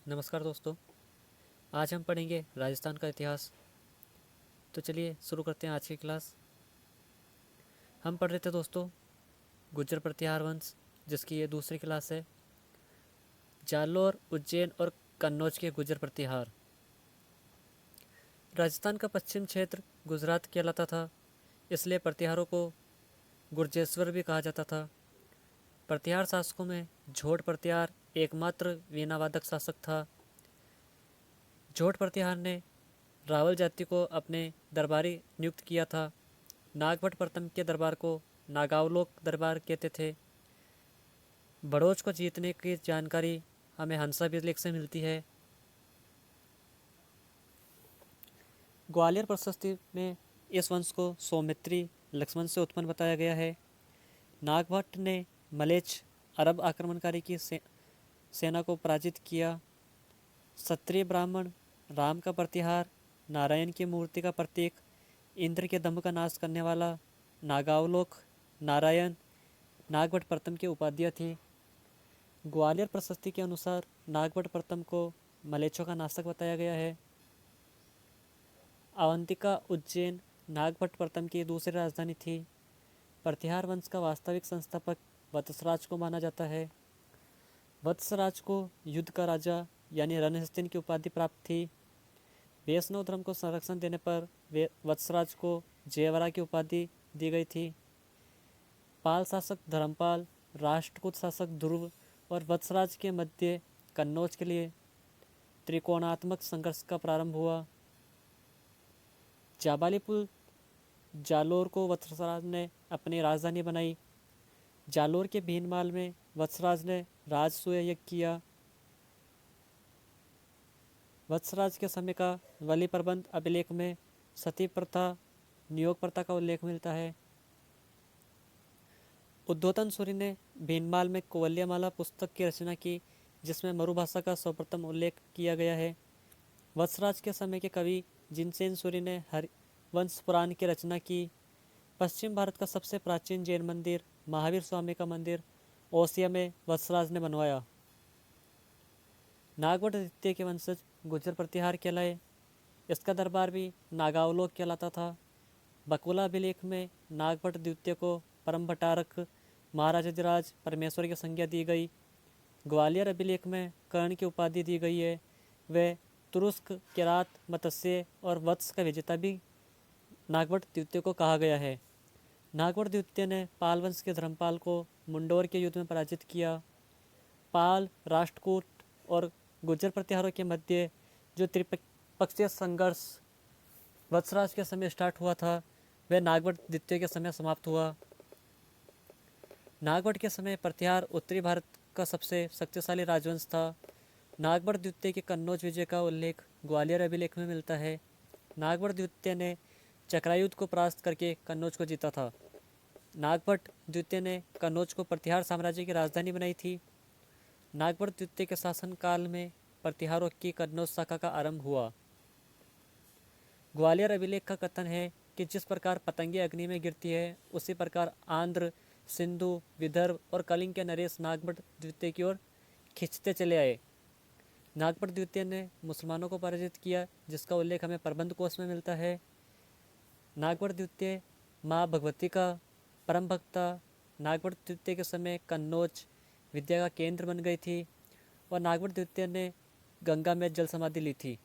नमस्कार दोस्तों। आज हम पढ़ेंगे राजस्थान का इतिहास। तो चलिए शुरू करते हैं आज की क्लास। हम पढ़ रहे थे दोस्तों गुर्जर प्रतिहार वंश, जिसकी ये दूसरी क्लास है। जालोर, उज्जैन और कन्नौज के गुर्जर प्रतिहार। राजस्थान का पश्चिम क्षेत्र गुजरात कहलाता था, इसलिए प्रतिहारों को गुर्जेश्वर भी कहा जाता था। प्रतिहार शासकों में झोट प्रतिहार एकमात्र वीणावादक शासक था। झोट प्रतिहार ने रावल जाति को अपने दरबारी नियुक्त किया था। नागभट्ट प्रथम के दरबार को नागावलोक दरबार कहते थे। बड़ौच को जीतने की जानकारी हमें हंसाभिलेख से मिलती है। ग्वालियर प्रशस्ति में इस वंश को सौमित्री लक्ष्मण से उत्पन्न बताया गया है। नागभट्ट ने मलेच्छ अरब आक्रमणकारी की सेना को पराजित किया। क्षत्रिय ब्राह्मण राम का प्रतिहार, नारायण की मूर्ति का प्रतीक, इंद्र के दंभ का नाश करने वाला, नागावलोक, नारायण, नागभट्ट प्रथम की उपाधियाँ थी। ग्वालियर प्रशस्ति के अनुसार नागभट्ट प्रथम को मलेच्छों का नाशक बताया गया है। अवंतिका उज्जैन नागभट्ट प्रथम की दूसरी राजधानी थी। प्रतिहार वंश का वास्तविक संस्थापक वत्सराज को माना जाता है। वत्सराज को युद्ध का राजा यानी रणहस्तिन की उपाधि प्राप्त थी। वैष्णव धर्म को संरक्षण देने पर वत्सराज को जयवरा की उपाधि दी गई थी। पाल शासक धर्मपाल, राष्ट्रकूट शासक ध्रुव और वत्सराज के मध्य कन्नौज के लिए त्रिकोणात्मक संघर्ष का प्रारंभ हुआ। जाबालीपुर जालोर को वत्सराज ने अपनी राजधानी बनाई। जालोर के भीनमाल में वत्सराज ने राजसूय यज्ञ किया। वत्सराज के समय का वली प्रबंध अभिलेख में सती प्रथा, नियोग प्रथा का उल्लेख मिलता है। उद्योतन सूरी ने भीनमाल में कुवल्यमाला पुस्तक की रचना की, जिसमें मरुभाषा का सर्वप्रथम उल्लेख किया गया है। वत्सराज के समय के कवि जिनसेन सूरी ने हरिवंश पुराण की रचना की। पश्चिम भारत का सबसे प्राचीन जैन मंदिर महावीर स्वामी का मंदिर ओसिया में वत्सराज ने बनवाया। नागभट्ट द्वितीय के वंशज गुर्जर प्रतिहार कहलाए। इसका दरबार भी नागावलोक कहलाता था। बकुला अभिलेख में नागभट्ट द्वितीय को परम भट्टारक महाराजाधिराज परमेश्वर की संज्ञा दी गई। ग्वालियर अभिलेख में कर्ण की उपाधि दी गई है। वे तुरुस्क, किरात, मत्स्य और वत्स का विजेता भी नागभट्ट द्वितीय को कहा गया है। नागभट्ट द्वितीय ने पाल वंश के धर्मपाल को मुंडोर के युद्ध में पराजित किया। पाल, राष्ट्रकूट और गुर्जर प्रतिहारों के मध्य जो त्रिपक्षीय संघर्ष वत्सराज के समय स्टार्ट हुआ था, वह नागभट्ट द्वितीय के समय समाप्त हुआ। नागभट्ट के समय प्रतिहार उत्तरी भारत का सबसे शक्तिशाली राजवंश था। नागभट्ट द्वितीय के कन्नौज विजय का उल्लेख ग्वालियर अभिलेख में मिलता है। नागभट्ट द्वितीय ने चक्रायुद्ध को परास्त करके कन्नौज को जीता था। नागभट्ट द्वितीय ने कन्नौज को प्रतिहार साम्राज्य की राजधानी बनाई थी। नागभट्ट द्वितीय के शासनकाल में प्रतिहारों की कन्नौज शाखा का आरंभ हुआ। ग्वालियर अभिलेख का कथन है कि जिस प्रकार पतंगे अग्नि में गिरती है, उसी प्रकार आंध्र, सिंधु, विदर्भ और कलिंग के नरेश नागभट्ट द्वितीय की ओर खिंचते चले आए। नागभट्ट द्वितीय ने मुसलमानों को पराजित किया, जिसका उल्लेख हमें प्रबंध कोश में मिलता है। नागभट्ट द्वितीय माँ भगवती का परम भक्त था। नागभट्ट द्वितीय के समय कन्नौज विद्या का केंद्र बन गई थी और नागभट्ट द्वितीय ने गंगा में जल समाधि ली थी।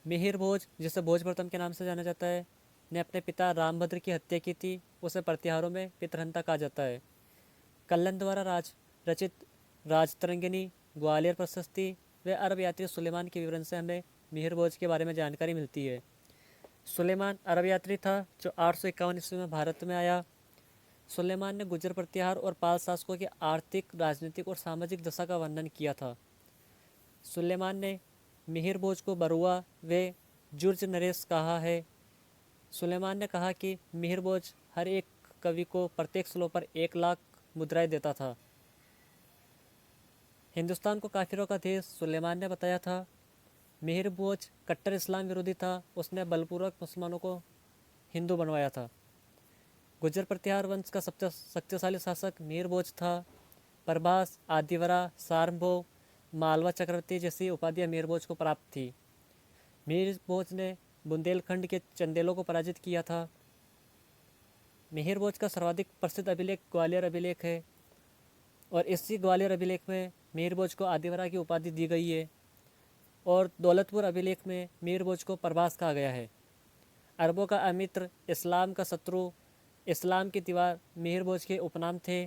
मिहिर भोज, जिसे भोज प्रथम के नाम से जाना जाता है, ने अपने पिता रामभद्र की हत्या की थी। उसे प्रतिहारों में पितरहंता कहा जाता है। कल्लन द्वारा रचित राजतरंगिनी, ग्वालियर प्रशस्ति व अरब यात्री सुलेमान के विवरण से हमें मिहिर भोज के बारे में जानकारी मिलती है। सुलेमान अरब यात्री था जो 851 ईस्वी में भारत में आया। सुलेमान ने गुर्जर प्रतिहार और पाल शासकों की आर्थिक, राजनीतिक और सामाजिक दशा का वर्णन किया था। सुलेमान ने मिहिर भोज को बरुआ व जुर्ज नरेश कहा है। सुलेमान ने कहा कि मिहिर भोज हर एक कवि को प्रत्येक श्लोक पर 1 लाख मुद्राएं देता था। हिंदुस्तान को काफिरों का देश सुलेमान ने बताया था। मिहिर भोज कट्टर इस्लाम विरोधी था। उसने बलपूर्वक मुसलमानों को हिंदू बनवाया था। गुर्जर प्रतिहार वंश का सबसे शक्तिशाली शासक मिहिर भोज था। प्रभास, आदिवरा, सारंभो, मालवा चक्रवर्ती जैसी उपाधियां मीर भोज को प्राप्त थी। मीर भोज ने बुंदेलखंड के चंदेलों को पराजित किया था। मिहिर भोज का सर्वाधिक प्रसिद्ध अभिलेख ग्वालियर अभिलेख है और इसी ग्वालियर अभिलेख में मिहिर भोज को आदिवरा की उपाधि दी गई है और दौलतपुर अभिलेख में मिहिर भोज को प्रभास कहा गया है। अरबों का अमित्र, इस्लाम का शत्रु, इस्लाम की दीवार मिहिर भोज के उपनाम थे।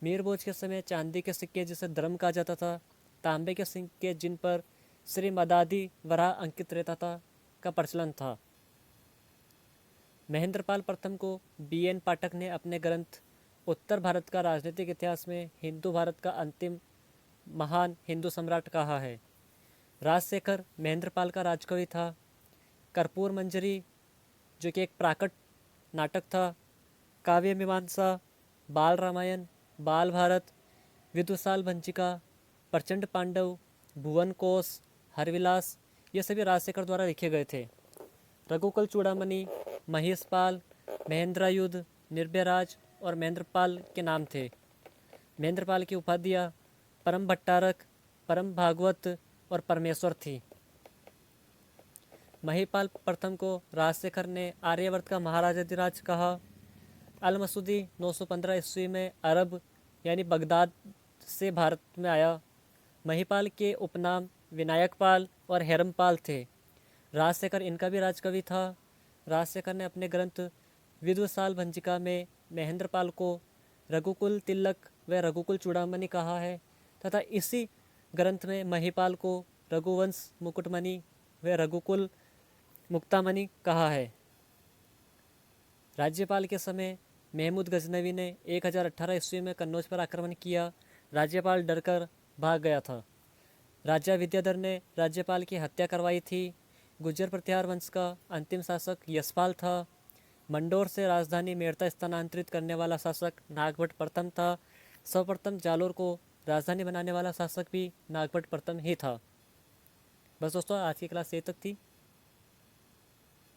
मिहिर भोज के समय चांदी के सिक्के जिसे धर्म कहा जाता था, तांबे के सिक्के जिन पर श्री मदादी वराह अंकित रहता था का प्रचलन था। महेंद्रपाल प्रथम को बी.एन. पाठक ने अपने ग्रंथ उत्तर भारत का राजनीतिक इतिहास में हिंदू भारत का अंतिम महान हिंदू सम्राट कहा है। राजशेखर महेंद्रपाल का राजकवि था। कर्पूर मंजरी जो कि एक प्राकट नाटक था, काव्य मीमांसा, बाल रामायण, बाल भारत, विदुषाल भंजिका, प्रचंड पांडव, भुवन कोश, हरविलास, ये सभी राजशेखर द्वारा लिखे गए थे। रघुकुल चूड़ामणि, महेशपाल, महेंद्रायुध, निर्भयराज और महेंद्रपाल के नाम थे। महेंद्रपाल की उपाधियाँ परम भट्टारक, परम भागवत और परमेश्वर थी। महिपाल प्रथम को राजशेखर ने आर्यवर्त का महाराजाधिराज कहा। अल-मसूदी 915 ईस्वी में अरब यानी बगदाद से भारत में आया। महिपाल के उपनाम विनायकपाल और हेरमपाल थे। राजशेखर इनका भी राजकवि था। राजशेखर ने अपने ग्रंथ विदुषाल भंजिका में महेंद्रपाल को रघुकुल तिलक व रघुकुल चूड़ामणि कहा है तथा इसी ग्रंथ में महिपाल को रघुवंश मुकुटमणि व रघुकुल मुक्तामणि कहा है। राज्यपाल के समय महमूद गजनवी ने 1018 ईस्वी में कन्नौज पर आक्रमण किया। राज्यपाल डरकर भाग गया था। राजा विद्याधर ने राज्यपाल की हत्या करवाई थी। गुर्जर प्रतिहार वंश का अंतिम शासक यशपाल था। मंडोर से राजधानी मेड़ता स्थानांतरित करने वाला शासक नागभट्ट प्रथम था। सर्वप्रथम जालोर को राजधानी बनाने वाला शासक भी नागभट्ट प्रथम ही था। बस दोस्तों, आज की क्लास ये तक थी।